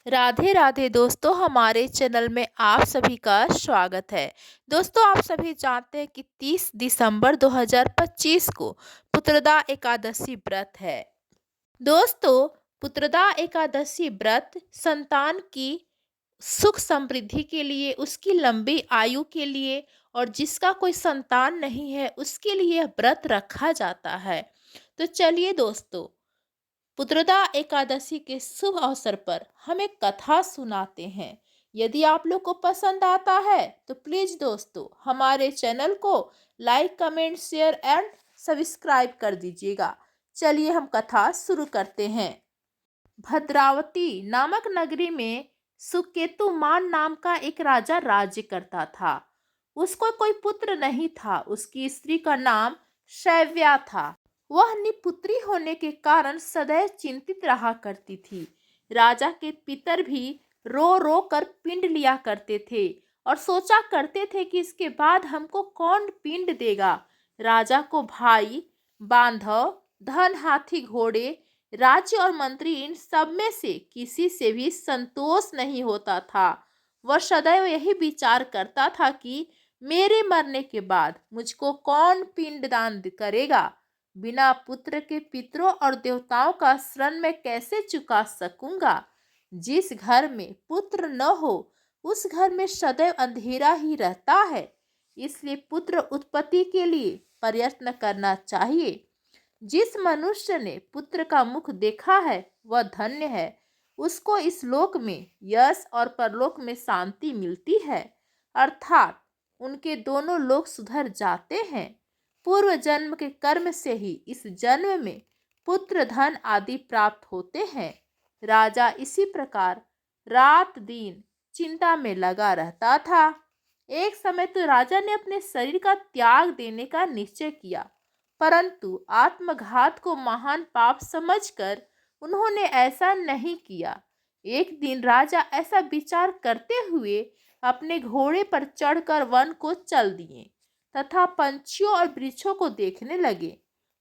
राधे राधे दोस्तों, हमारे चैनल में आप सभी का स्वागत है। दोस्तों, आप सभी जानते हैं कि 30 दिसंबर 2025 को पुत्रदा एकादशी व्रत है। दोस्तों, पुत्रदा एकादशी व्रत संतान की सुख समृद्धि के लिए, उसकी लंबी आयु के लिए और जिसका कोई संतान नहीं है उसके लिए यह व्रत रखा जाता है। तो चलिए दोस्तों, पुत्रदा एकादशी के शुभ अवसर पर हम एक कथा सुनाते हैं। यदि आप लोग को पसंद आता है तो प्लीज दोस्तों हमारे चैनल को like, comment, share and subscribe कर दीजिएगा। चलिए हम कथा शुरू करते हैं। भद्रावती नामक नगरी में सुकेतुमान नाम का एक राजा राज्य करता था। उसको कोई पुत्र नहीं था। उसकी स्त्री का नाम शैव्या था। वह निपुत्री होने के कारण सदैव चिंतित रहा करती थी। राजा के पितर भी रो रो कर पिंड लिया करते थे और सोचा करते थे कि इसके बाद हमको कौन पिंड देगा। राजा को भाई, बांधव, धन, हाथी, घोड़े, राज्य और मंत्री, इन सब में से किसी से भी संतोष नहीं होता था। वह सदैव यही विचार करता था कि मेरे मरने के बाद मुझको कौन पिंडदान करेगा। बिना पुत्र के पितरों और देवताओं का शरण मैं कैसे चुका सकूंगा। जिस घर में पुत्र न हो उस घर में सदैव अंधेरा ही रहता है। इसलिए पुत्र उत्पत्ति के लिए प्रयत्न करना चाहिए। जिस मनुष्य ने पुत्र का मुख देखा है वह धन्य है। उसको इस लोक में यश और परलोक में शांति मिलती है, अर्थात उनके दोनों लोक सुधर जाते हैं। पूर्व जन्म के कर्म से ही इस जन्म में पुत्र, धन आदि प्राप्त होते हैं। राजा इसी प्रकार रात दिन चिंता में लगा रहता था। एक समय तो राजा ने अपने शरीर का त्याग देने का निश्चय किया, परंतु आत्मघात को महान पाप समझकर उन्होंने ऐसा नहीं किया। एक दिन राजा ऐसा विचार करते हुए अपने घोड़े पर चढ़कर वन को चल दिए तथा पंछियों और वृक्षों को देखने लगे।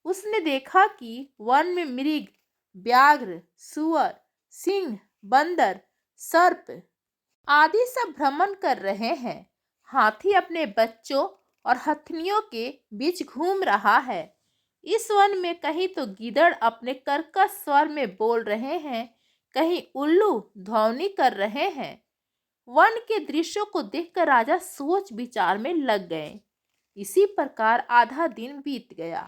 उसने देखा कि वन में मृग, व्याघ्र, सुअर, सिंह, बंदर, सर्प आदि सब भ्रमण कर रहे हैं। हाथी अपने बच्चों और हथनियों के बीच घूम रहा है। इस वन में कहीं तो गीदड़ अपने कर्कश स्वर में बोल रहे हैं, कहीं उल्लू ध्वनि कर रहे हैं। वन के दृश्यों को देखकर राजा सोच विचार में लग गए। इसी प्रकार आधा दिन बीत गया।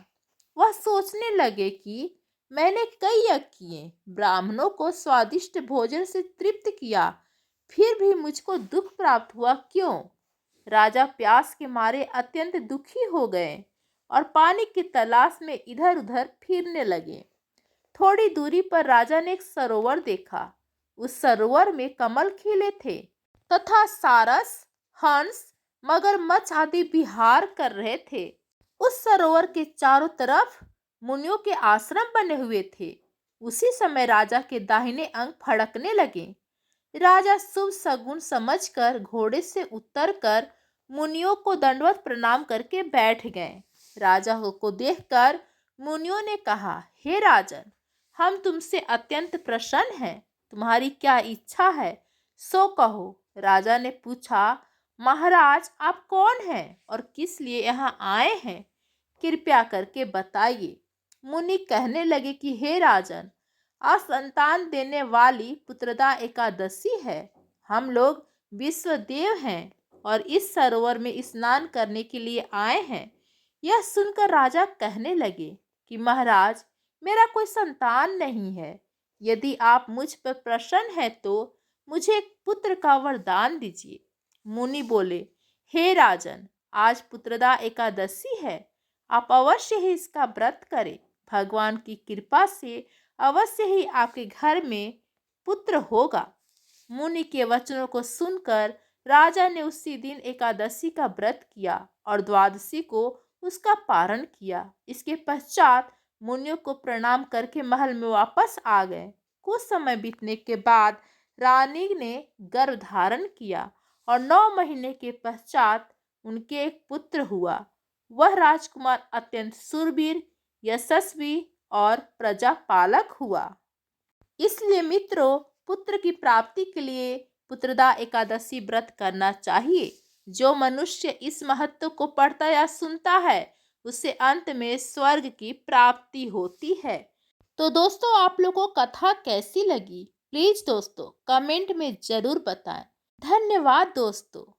वह सोचने लगे कि मैंने कई यज्ञ किए, ब्राह्मणों को स्वादिष्ट भोजन से तृप्त किया, फिर भी मुझको दुख प्राप्त हुआ क्यों। राजा प्यास के मारे अत्यंत दुखी हो गए और पानी की तलाश में इधर उधर फिरने लगे। थोड़ी दूरी पर राजा ने एक सरोवर देखा। उस सरोवर में कमल खिले थे तथा सारस, हंस, मगरमच्छ आदि विहार कर रहे थे। उस सरोवर के चारों तरफ मुनियों के आश्रम बने हुए थे। उसी समय राजा के दाहिने अंग फड़कने लगे। राजा शुभ शगुन समझकर घोड़े से उतरकर मुनियों को दंडवत प्रणाम करके बैठ गए। राजा को देखकर मुनियों ने कहा, हे राजन, हम तुमसे अत्यंत प्रसन्न हैं। तुम्हारी क्या इच्छा है सो कहो। राजा ने पूछा, महाराज आप कौन हैं और किस लिए यहाँ आए हैं, कृपया करके बताइए। मुनि कहने लगे कि हे राजन, आज संतान देने वाली पुत्रदा एकादशी है। हम लोग विश्वदेव हैं और इस सरोवर में स्नान करने के लिए आए हैं। यह सुनकर राजा कहने लगे कि महाराज, मेरा कोई संतान नहीं है। यदि आप मुझ पर प्रसन्न हैं तो मुझे एक पुत्र का वरदान दीजिए। मुनि बोले, हे राजन, आज पुत्रदा एकादशी है। आप अवश्य ही इसका व्रत करें। भगवान की कृपा से अवश्य ही आपके घर में पुत्र होगा। मुनि के वचनों को सुनकर राजा ने उसी दिन एकादशी का व्रत किया और द्वादशी को उसका पारण किया। इसके पश्चात मुनियों को प्रणाम करके महल में वापस आ गए। कुछ समय बीतने के बाद रानी ने गर्भ धारण किया और 9 महीने के पश्चात उनके एक पुत्र हुआ। वह राजकुमार अत्यंत शूरवीर, यशस्वी और प्रजापालक हुआ। इसलिए मित्रों, पुत्र की प्राप्ति के लिए पुत्रदा एकादशी व्रत करना चाहिए। जो मनुष्य इस महत्व को पढ़ता या सुनता है उसे अंत में स्वर्ग की प्राप्ति होती है। तो दोस्तों, आप लोगों को कथा कैसी लगी? प्लीज दोस्तों कमेंट में जरूर बताएं। धन्यवाद दोस्तों।